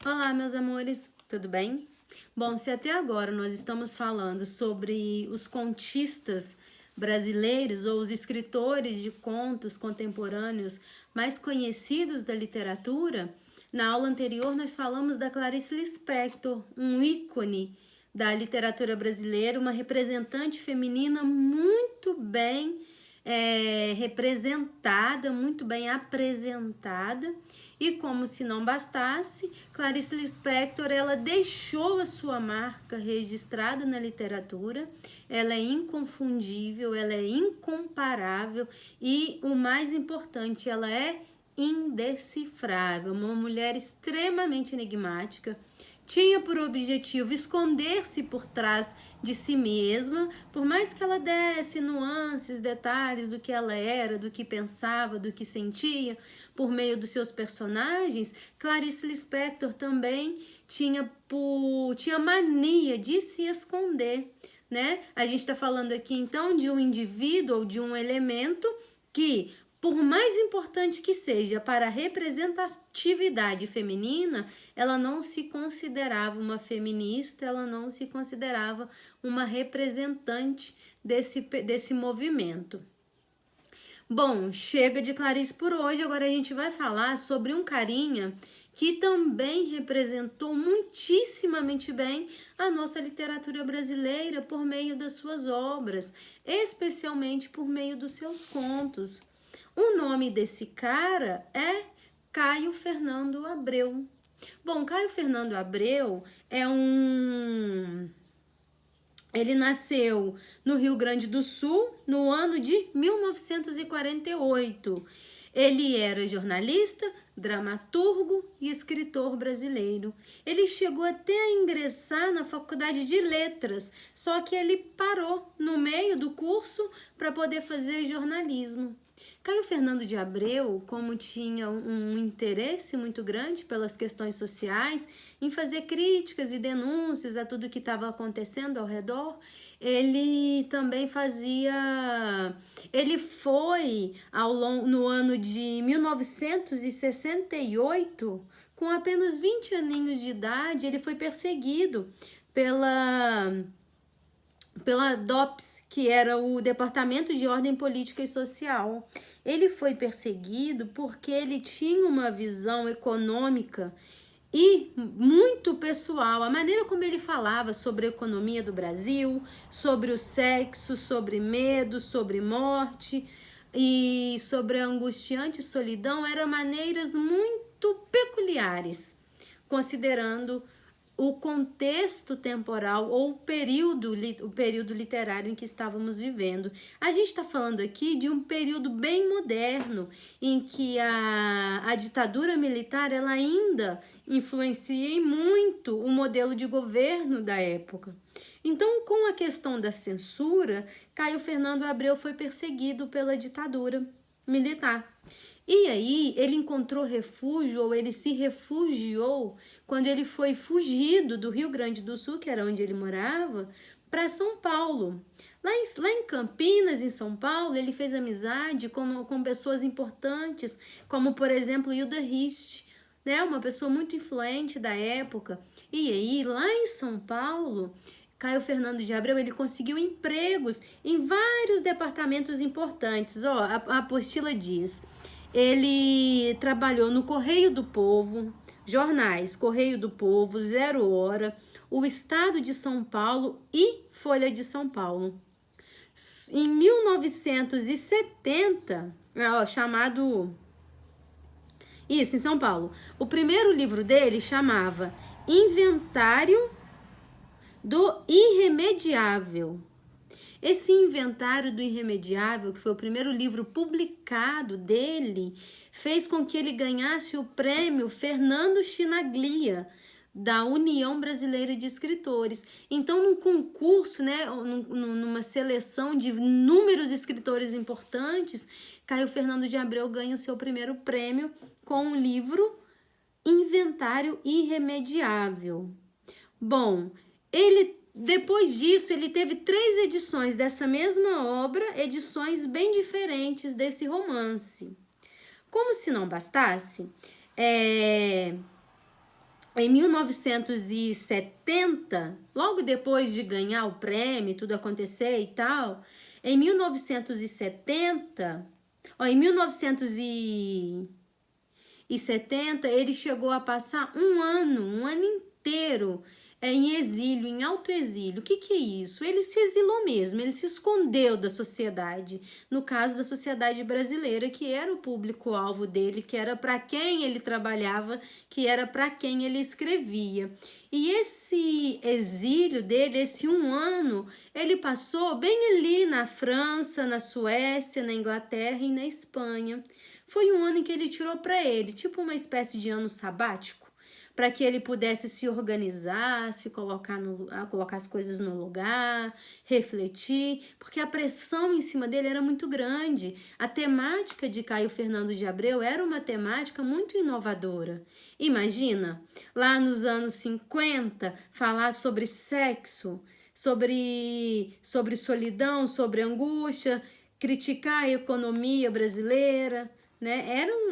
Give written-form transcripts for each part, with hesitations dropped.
Olá, meus amores, tudo bem? Bom, se até agora nós estamos falando sobre os contistas brasileiros ou os escritores de contos contemporâneos mais conhecidos da literatura, na aula anterior nós falamos da Clarice Lispector, um ícone da literatura brasileira, uma representante feminina muito bem representada, muito bem apresentada. E como se não bastasse, Clarice Lispector, ela deixou a sua marca registrada na literatura, ela é inconfundível, ela é incomparável e, o mais importante, ela é indecifrável, uma mulher extremamente enigmática. Tinha por objetivo esconder-se por trás de si mesma, por mais que ela desse nuances, detalhes do que ela era, do que pensava, do que sentia, por meio dos seus personagens. Clarice Lispector também tinha mania de se esconder, né? A gente está falando aqui então de um indivíduo ou de um elemento que, por mais importante que seja para a representatividade feminina, ela não se considerava uma feminista, ela não se considerava uma representante desse movimento. Bom, chega de Clarice por hoje, agora a gente vai falar sobre um carinha que também representou muitíssimamente bem a nossa literatura brasileira por meio das suas obras, especialmente por meio dos seus contos. O nome desse cara é Caio Fernando Abreu. Bom, Caio Fernando Abreu ele nasceu no Rio Grande do Sul no ano de 1948. Ele era jornalista, dramaturgo e escritor brasileiro. Ele chegou até a ingressar na Faculdade de Letras, só que ele parou no meio do curso para poder fazer jornalismo. Caio Fernando de Abreu, como tinha um interesse muito grande pelas questões sociais, em fazer críticas e denúncias a tudo que estava acontecendo ao redor, ele também fazia... Ele foi, no ano de 1968, com apenas 20 aninhos de idade, ele foi perseguido pela DOPS, que era o Departamento de Ordem Política e Social. Ele foi perseguido porque ele tinha uma visão econômica e muito pessoal. A maneira como ele falava sobre a economia do Brasil, sobre o sexo, sobre medo, sobre morte e sobre a angustiante solidão eram maneiras muito peculiares, considerando o contexto temporal ou o período literário em que estávamos vivendo. A gente está falando aqui de um período bem moderno, em que a ditadura militar ela ainda influencia muito o modelo de governo da época. Então, com a questão da censura, Caio Fernando Abreu foi perseguido pela ditadura militar. E aí ele encontrou refúgio, ou ele se refugiou, quando ele foi fugido do Rio Grande do Sul, que era onde ele morava, para São Paulo. Lá em Campinas, em São Paulo, ele fez amizade com pessoas importantes, como, por exemplo, Hilda Rist, né? Uma pessoa muito influente da época. E aí, lá em São Paulo, Caio Fernando de Abreu, ele conseguiu empregos em vários departamentos importantes. Ó, a apostila diz... Ele trabalhou no Correio do Povo, jornais Correio do Povo, Zero Hora, o Estado de São Paulo e Folha de São Paulo. Em 1970, chamado... Isso, em São Paulo. O primeiro livro dele chamava Inventário do Irremediável. Esse Inventário do Irremediável, que foi o primeiro livro publicado dele, fez com que ele ganhasse o prêmio Fernando Chinaglia, da União Brasileira de Escritores. Então, num concurso, né, numa seleção de inúmeros escritores importantes, Caio Fernando de Abreu ganha o seu primeiro prêmio com o livro Inventário Irremediável. Bom, depois disso, ele teve 3 edições dessa mesma obra, edições bem diferentes desse romance. Como se não bastasse, Em 1970, logo depois de ganhar o prêmio, tudo acontecer e tal, em 1970, em 1970, ele chegou a passar um ano inteiro em exílio, em autoexílio. O que é isso? Ele se exilou mesmo, ele se escondeu da sociedade. No caso da sociedade brasileira, que era o público-alvo dele, que era para quem ele trabalhava, que era para quem ele escrevia. E esse exílio dele, esse um ano, ele passou bem ali na França, na Suécia, na Inglaterra e na Espanha. Foi um ano em que ele tirou para ele, tipo uma espécie de ano sabático, para que ele pudesse se organizar, se colocar as coisas no lugar, refletir, porque a pressão em cima dele era muito grande. A temática de Caio Fernando de Abreu era uma temática muito inovadora. Imagina, lá nos anos 50, falar sobre sexo, sobre solidão, sobre angústia, criticar a economia brasileira, né?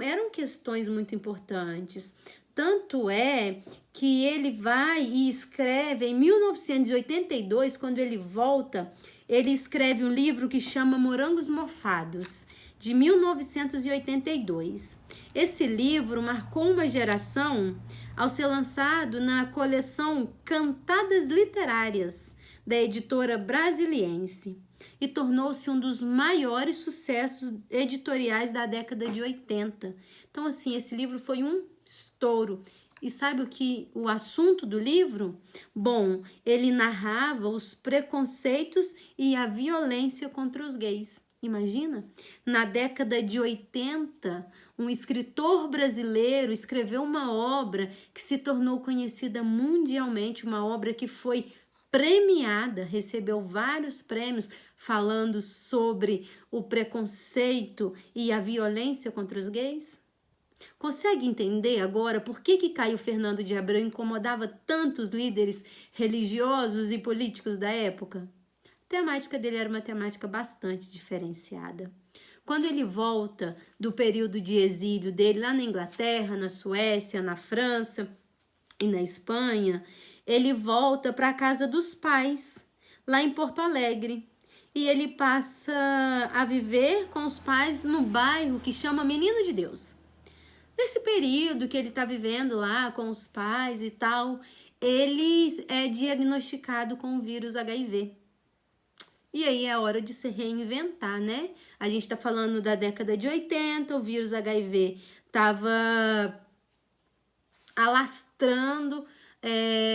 Eram questões muito importantes. Tanto é que ele vai e escreve, em 1982, quando ele volta, ele escreve um livro que chama Morangos Mofados, de 1982. Esse livro marcou uma geração ao ser lançado na coleção Cantadas Literárias, da editora Brasiliense, e tornou-se um dos maiores sucessos editoriais da década de 80. Então, assim, esse livro foi um estouro. E sabe o assunto do livro? Bom, ele narrava os preconceitos e a violência contra os gays. Imagina? Na década de 80, um escritor brasileiro escreveu uma obra que se tornou conhecida mundialmente, uma obra que foi premiada, recebeu vários prêmios falando sobre o preconceito e a violência contra os gays. Consegue entender agora por que Caio Fernando de Abreu incomodava tantos líderes religiosos e políticos da época? A temática dele era uma temática bastante diferenciada. Quando ele volta do período de exílio dele lá na Inglaterra, na Suécia, na França e na Espanha, ele volta para a casa dos pais, lá em Porto Alegre. E ele passa a viver com os pais no bairro que chama Menino de Deus. Nesse período que ele está vivendo lá com os pais e tal, ele é diagnosticado com o vírus HIV. E aí é hora de se reinventar, né? A gente está falando da década de 80, o vírus HIV estava alastrando,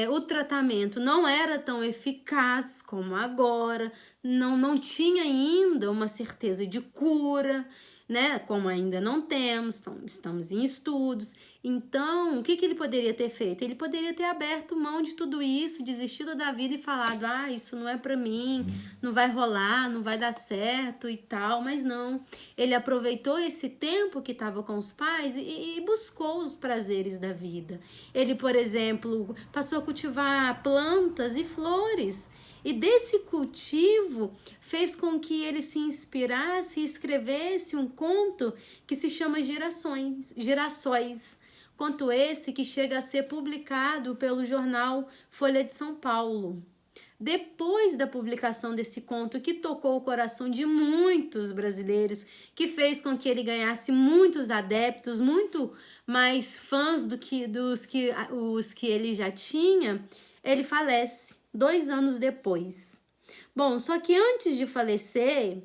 o tratamento não era tão eficaz como agora, não tinha ainda uma certeza de cura, né? Como ainda não temos, então, estamos em estudos. Então, o que ele poderia ter feito? Ele poderia ter aberto mão de tudo isso, desistido da vida e falado, isso não é para mim, não vai rolar, não vai dar certo e tal, mas não. Ele aproveitou esse tempo que estava com os pais e buscou os prazeres da vida. Ele, por exemplo, passou a cultivar plantas e flores. E desse cultivo fez com que ele se inspirasse e escrevesse um conto que se chama Girassóis. Conto esse que chega a ser publicado pelo jornal Folha de São Paulo. Depois da publicação desse conto, que tocou o coração de muitos brasileiros, que fez com que ele ganhasse muitos adeptos, muito mais fãs do que os que ele já tinha, ele falece 2 anos depois. Bom, só que antes de falecer,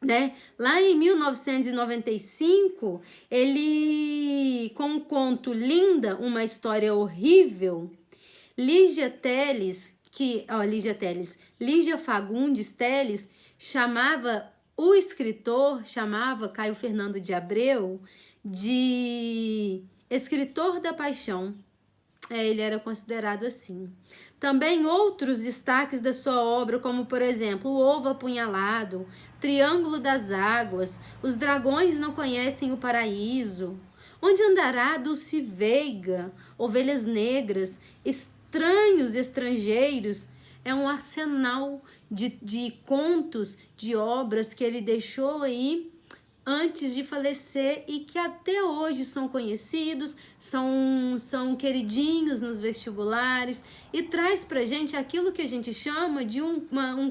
né, lá em 1995, ele, com o conto Linda, uma história horrível, Lígia Fagundes Teles chamava Caio Fernando de Abreu de escritor da paixão. Ele era considerado assim. Também outros destaques da sua obra, como por exemplo, O Ovo Apunhalado, Triângulo das Águas, Os Dragões Não Conhecem o Paraíso, Onde Andará Dulce Veiga, Ovelhas Negras, Estranhos Estrangeiros, é um arsenal de contos, de obras que ele deixou aí antes de falecer e que até hoje são conhecidos, são queridinhos nos vestibulares e traz pra gente aquilo que a gente chama de um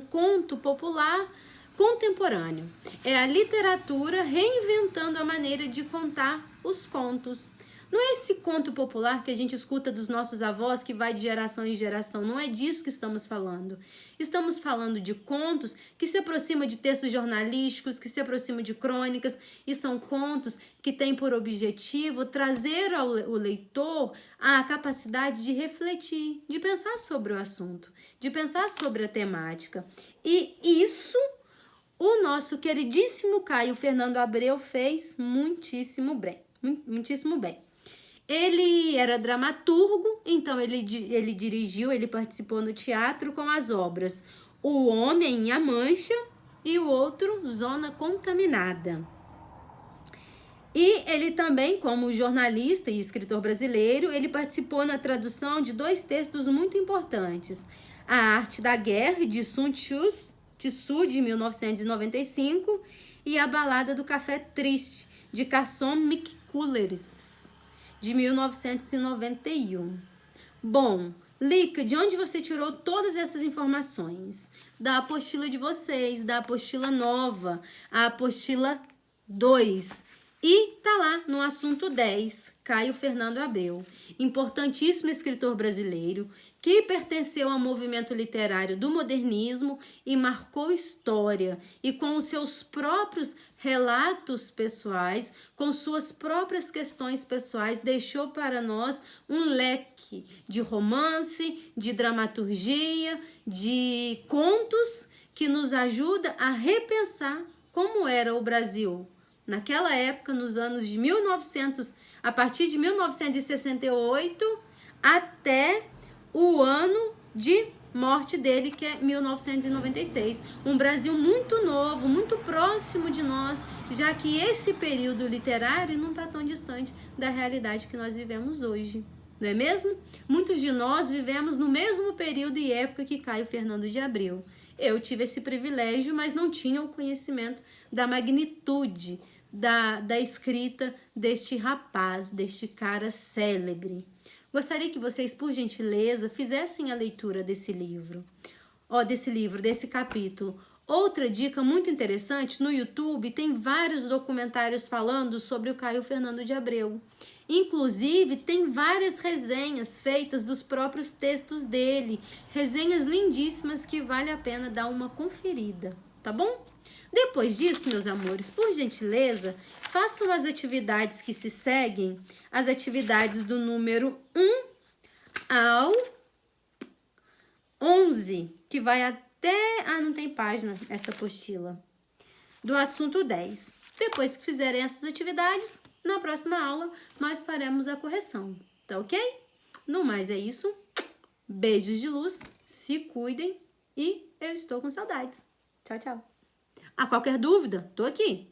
conto popular contemporâneo. É a literatura reinventando a maneira de contar os contos. Não é esse conto popular que a gente escuta dos nossos avós, que vai de geração em geração. Não é disso que estamos falando. Estamos falando de contos que se aproximam de textos jornalísticos, que se aproximam de crônicas, e são contos que têm por objetivo trazer ao leitor a capacidade de refletir, de pensar sobre o assunto, de pensar sobre a temática. E isso o nosso queridíssimo Caio Fernando Abreu fez muitíssimo bem. Muitíssimo bem. Ele era dramaturgo, então ele dirigiu, ele participou no teatro com as obras O Homem e a Mancha e o outro Zona Contaminada. E ele também, como jornalista e escritor brasileiro, ele participou na tradução de 2 textos muito importantes. A Arte da Guerra, de Sun Tzu, de 1995, e A Balada do Café Triste, de Carson McCullers, de 1991. Bom, Lica, de onde você tirou todas essas informações? Da apostila de vocês, da apostila nova, a apostila 2. E tá lá no assunto 10, Caio Fernando Abreu, importantíssimo escritor brasileiro que pertenceu ao movimento literário do modernismo e marcou história, e com os seus próprios relatos pessoais, com suas próprias questões pessoais, deixou para nós um leque de romance, de dramaturgia, de contos que nos ajuda a repensar como era o Brasil naquela época, nos anos de 1900, a partir de 1968 até o ano de morte dele, que é 1996. Um Brasil muito novo, muito próximo de nós, já que esse período literário não está tão distante da realidade que nós vivemos hoje. Não é mesmo? Muitos de nós vivemos no mesmo período e época que Caio Fernando de Abreu. Eu tive esse privilégio, mas não tinha o conhecimento da magnitude da escrita deste rapaz, deste cara célebre. Gostaria que vocês, por gentileza, fizessem a leitura desse livro, desse capítulo. Outra dica muito interessante, no YouTube tem vários documentários falando sobre o Caio Fernando de Abreu. Inclusive, tem várias resenhas feitas dos próprios textos dele, resenhas lindíssimas que vale a pena dar uma conferida, tá bom? Depois disso, meus amores, por gentileza, façam as atividades que se seguem, as atividades do número 1 ao 11, que vai até... não tem página essa apostila. Do assunto 10. Depois que fizerem essas atividades, na próxima aula nós faremos a correção, tá ok? No mais é isso. Beijos de luz, se cuidem e eu estou com saudades. Tchau, tchau. Qualquer dúvida, tô aqui.